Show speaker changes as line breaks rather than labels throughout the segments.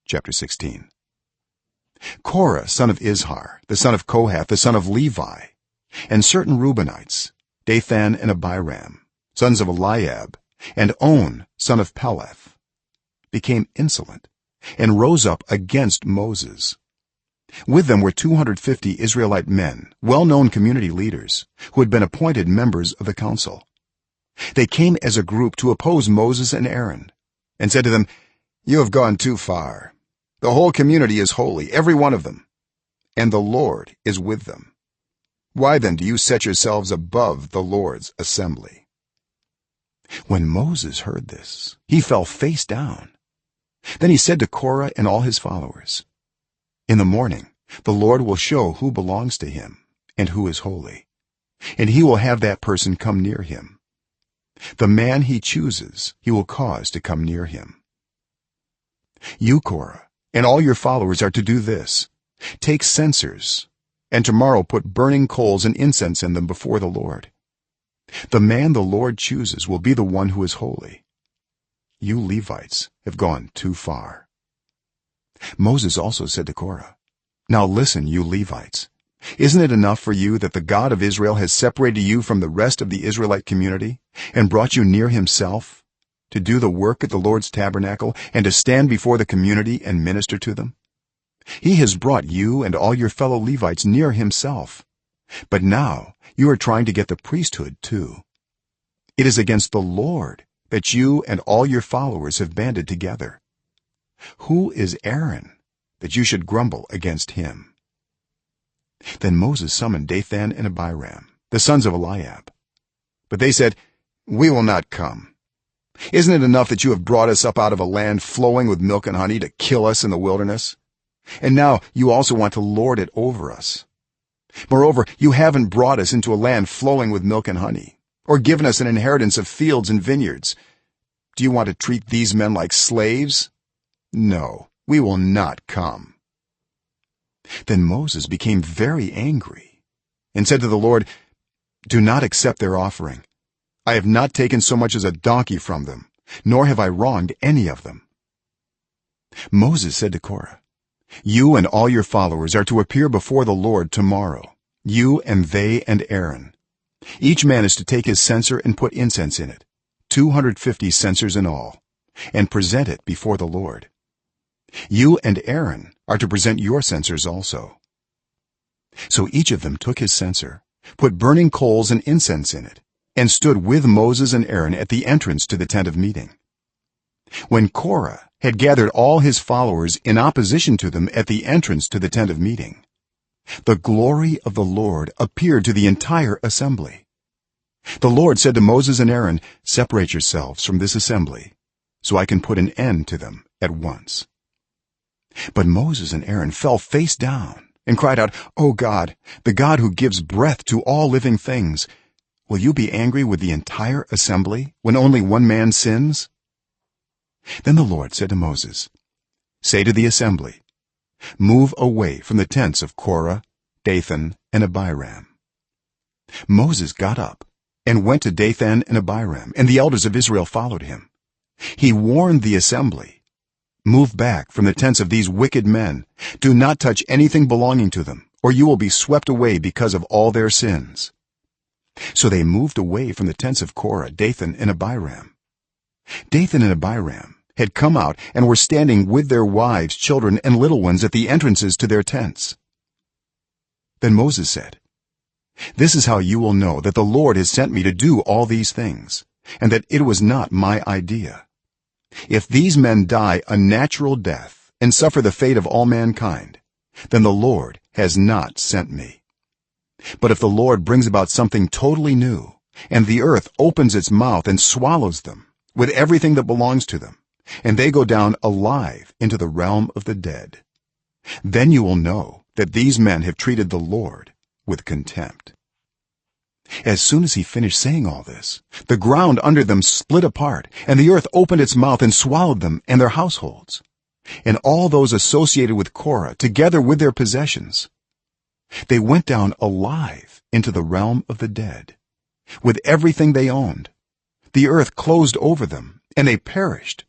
chapter 16. Korah son of Izhar, the son of Kohath, the son of Levi, and certain Reubenites, Dathan and Abiram, sons of Eliab, and On son of Peleth, became insolent and rose up against Moses. With them were 250 Israelite men, well-known community leaders, who had been appointed members of the council. They came as a group to oppose Moses and Aaron, and said to them, "You have gone too far. The whole community is holy, every one of them, and the Lord is with them. Why then do you set yourselves above the Lord's assembly?" When Moses heard this, he fell face down. Then he said to Korah and all his followers, "In the morning the Lord will show who belongs to him and who is holy, and he will have that person come near him. The man he chooses he will cause to come near him. You, Korah, and all your followers are to do this: take censers, and tomorrow put burning coals and incense in them before the Lord. The man the Lord chooses will be the one who is holy. You Levites have gone too far." Moses also said to Korah, "Now listen, you Levites, isn't it enough for you that the God of Israel has separated you from the rest of the Israelite community and brought you near himself to do the work at the Lord's tabernacle and to stand before the community and minister to them? He has brought you and all your fellow Levites near himself, but now you are trying to get the priesthood too. It is against the Lord that you and all your followers have banded together. Who is Aaron that you should grumble against him?" Then Moses summoned Dathan and Abiram, the sons of Eliab, but they said, "We will not come. Isn't it enough that you have brought us up out of a land flowing with milk and honey to kill us in the wilderness? And now you also want to lord it over us. Moreover, you haven't brought us into a land flowing with milk and honey, or given us an inheritance of fields and vineyards. Do you want to treat these men like slaves? No, we will not come." Then Moses became very angry and said to the Lord, "Do not accept their offering. I have not taken so much as a donkey from them, nor have I wronged any of them." Moses said to Korah, "You and all your followers are to appear before the Lord tomorrow, you and they and Aaron. Each man is to take his censer and put incense in it, 250 censers in all, and present it before the Lord. You and Aaron are to present your censers also." So each of them took his censer, put burning coals and incense in it, and stood with Moses and Aaron at the entrance to the tent of meeting. When Korah had gathered all his followers in opposition to them at the entrance to the tent of meeting, the glory of the Lord appeared to the entire assembly. The Lord said to Moses and Aaron, "Separate yourselves from this assembly, so I can put an end to them at once." But Moses and Aaron fell face down and cried out, "O God, the God who gives breath to all living things, will you be angry with the entire assembly when only one man sins?" Then the Lord said to Moses, "Say to the assembly, move away from the tents of Korah, Dathan, and Abiram." Moses got up and went to Dathan and Abiram, and the elders of Israel followed him. He warned the assembly, "Move back from the tents of these wicked men. Do not touch anything belonging to them, or you will be swept away because of all their sins." So they moved away from the tents of Korah, Dathan, and Abiram. Dathan and Abiram had come out and were standing with their wives, children, and little ones at the entrances to their tents. Then Moses said, "This is how you will know that the Lord has sent me to do all these things, and that it was not my idea. If these men die a natural death and suffer the fate of all mankind, then the Lord has not sent me. But if the Lord brings about something totally new, and the earth opens its mouth and swallows them with everything that belongs to them, and they go down alive into the realm of the dead, then you will know that these men have treated the Lord with contempt." As soon as he finished saying all this, the ground under them split apart, and the earth opened its mouth and swallowed them and their households, and all those associated with Korah, together with their possessions. They went down alive into the realm of the dead, with everything they owned. The earth closed over them, and they perished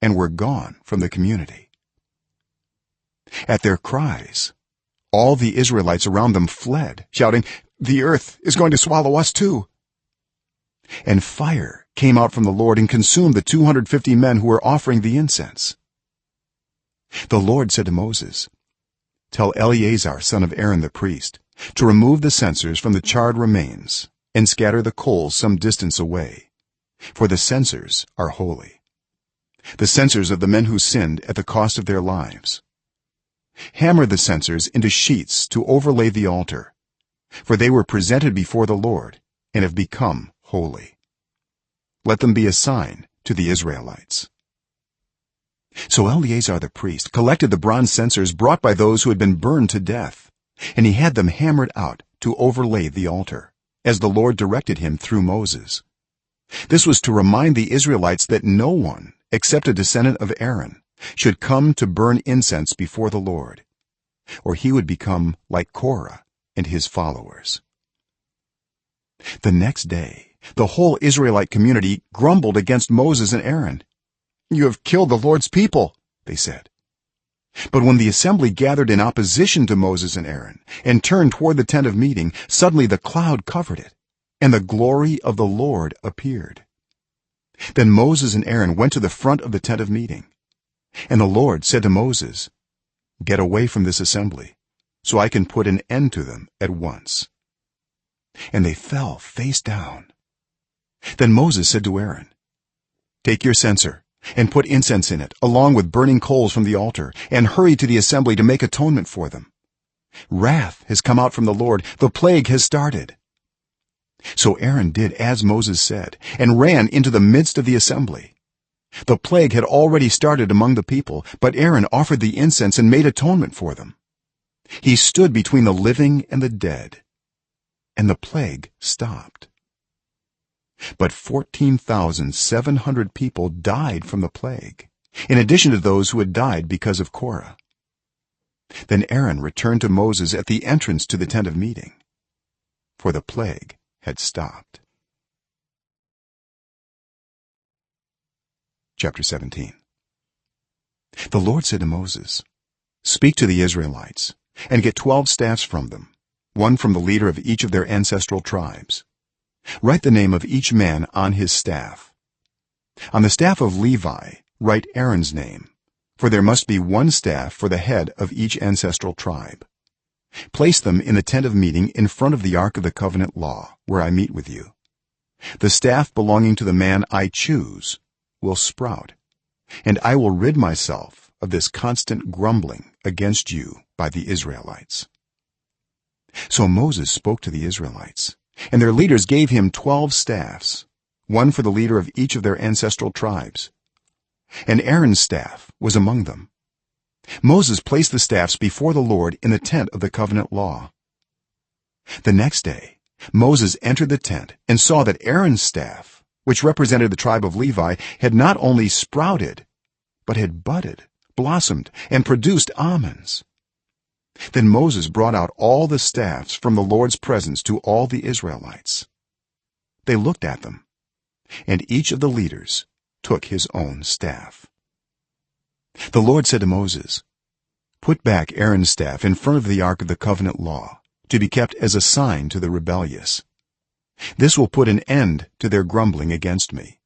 and were gone from the community. At their cries, all the Israelites around them fled, shouting, "The earth is going to swallow us too." And fire came out from the Lord and consumed the 250 men who were offering the incense. The Lord said to Moses, "Tell Eleazar son of Aaron the priest to remove the censers from the charred remains and scatter the coals some distance away, for the censers are holy, the censers of the men who sinned at the cost of their lives. Hammer the censers into sheets to overlay the altar, for they were presented before the Lord and have become holy. Let them be a sign to the Israelites." So Eleazar the priest collected the bronze censers brought by those who had been burned to death, and he had them hammered out to overlay the altar, as the Lord directed him through Moses. This was to remind the Israelites that no one except a descendant of Aaron should come to burn incense before the Lord, or he would become like Korah and his followers. The next day, the whole Israelite community grumbled against Moses and Aaron. "You have killed the Lord's people," they said. But when the assembly gathered in opposition to Moses and Aaron and turned toward the tent of meeting, suddenly the cloud covered it, and the glory of the Lord appeared. Then Moses and Aaron went to the front of the tent of meeting, and the Lord said to Moses, "Get away from this assembly, so I can put an end to them at once." And they fell face down. Then Moses said to Aaron, "Take your censer and put incense in it along with burning coals from the altar, and hurry to the assembly to make atonement for them. Wrath has come out from the Lord, the plague has started." So Aaron did as Moses said and ran into the midst of the assembly. The plague had already started among the people, but Aaron offered the incense and made atonement for them. He stood between the living and the dead, and the plague stopped. But 14,700 people died from the plague, in addition to those who had died because of Korah. Then Aaron returned to Moses at the entrance to the tent of meeting, for the plague had stopped. Chapter 17. The Lord said to Moses, "Speak to the Israelites and get 12 staffs from them, one from the leader of each of their ancestral tribes. Write the name of each man on his staff. On the staff of Levi write Aaron's name, for there must be one staff for the head of each ancestral tribe. Place them in the tent of meeting in front of the ark of the covenant law, where I meet with you. The staff belonging to the man I choose will sprout, and I will rid myself of this constant grumbling against you by the Israelites." So Moses spoke to the Israelites, and their leaders gave him 12 staffs, one for the leader of each of their ancestral tribes, and Aaron's staff was among them. Moses placed the staffs before the Lord in the tent of the covenant law. The next day Moses entered the tent and saw that Aaron's staff, which represented the tribe of Levi, had not only sprouted but had budded, blossomed, and produced almonds. Then Moses brought out all the staffs from the Lord's presence to all the Israelites. They looked at them, and each of the leaders took his own staff. The Lord said to Moses, "Put back Aaron's staff in front of the ark of the covenant law, to be kept as a sign to the rebellious. This will put an end to their grumbling against me,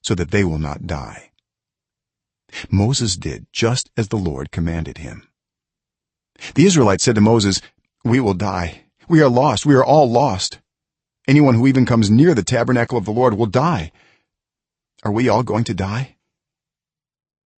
so that they will not die." Moses did just as the Lord commanded him. The Israelites said to Moses, "We will die. We are lost. We are all lost. Anyone who even comes near the tabernacle of the Lord will die. Are we all going to die?"